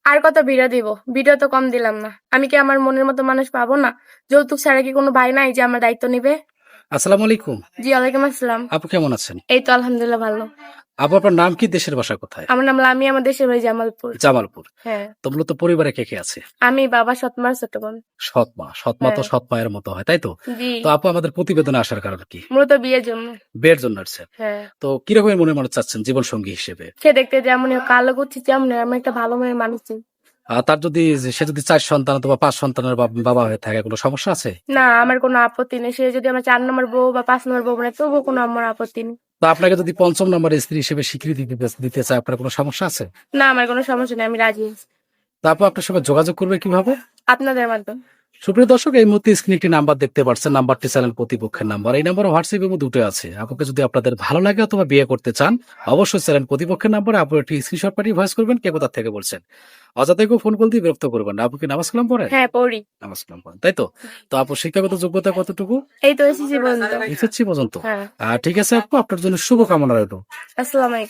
আর কত ভিডিও দিব? ভিডিও তো কম দিলাম না। আমি কি আমার মনের মতো মানুষ পাবো না? যৌতুক ছাড়া কি কোনো ভাই নাই যে আমার দায়িত্ব নিবে? আসসালামু আলাইকুম। জি, ওয়ালাইকুম আসসালাম। আপু কেমন আছেন? এই তো আলহামদুলিল্লাহ ভালো। আপু আপনার নাম কি? দেশের বাসা কোথায়? আমার নাম লামিয়া, আমার দেশের বাড়ি জামালপুর। জামালপুর। হ্যাঁ। তো মূলত পরিবারে কে কে আছে? আমি, বাবা, সৎ মা, ছোট বোন। সৎ মা। সৎ মা তো হ্যাঁ। সৎ মায়ের মতো হয়, তাই তো? জি। তো আপু আমাদের প্রতিবেদনে আসার কারণ কি? মূলত বিয়ের জন্য। বিয়ের জন্য আসছেন। হ্যাঁ। তো কিরকমের মনের মানুষ চাচ্ছেন জীবন সঙ্গী হিসেবে? সে দেখতে যেমনই হোক, কালো কুচি যেমনই, আমি একটা ভালো মেয়ের মানুষ চাই। তার যদি সে যদি ৪ সন্তান অথবা ৫ সন্তানের বাবা হয়ে থাকে কোনো সমস্যা আছে? না, আমার কোনো আপত্তি নেই। সে যদি আমার ৪ নম্বর বউ বা ৫ নম্বর বউ বানায় তবুও কোনো আমার আপত্তি নেই। তো আপনাকে যদি ৫ম নম্বরের স্ত্রী হিসেবে স্বীকৃতি দিতে চায়, আপনার কোনো সমস্যা আছে? না, আমার কোনো সমস্যা নেই। আমি রাজি আছি। তো আপু আপনার সঙ্গে যোগাযোগ করবে কিভাবে? আপনাদের মাধ্যমে। সুপ্রিয় দর্শক, এই মুহূর্তে স্ক্রিনে একটি নাম্বার দেখতে পাচ্ছেন। নাম্বারটি চ্যানেল প্রতিপক্ষের নাম্বার। এই নাম্বার হোয়াটসঅ্যাপ এবং দুটো আছে। আপনাকে যদি আপনাদের ভালো লাগে অথবা বিয়ে করতে চান, অবশ্যই চ্যানেল প্রতিপক্ষের নাম্বারে আপনি একটি স্ক্রিনশট পাঠিয়ে ভয়েস করবেন কে কোথা থেকে বলছেন। অযথা কেউ ফোন কল দিয়ে বিরক্ত করবেন না। আপু কি নামাজ কালাম পড়েন? হ্যাঁ, পড়ি। নামাজ কালাম পড়েন, তাই তো? তো আপু শিক্ষাগত যোগ্যতা কতটুকু? এই তো এসেছি পর্যন্ত। এসএসসি পর্যন্ত। হ্যাঁ। ঠিক আছে আপু, আপনার জন্য শুভকামনা রইল। আসসালামু আলাইকুম।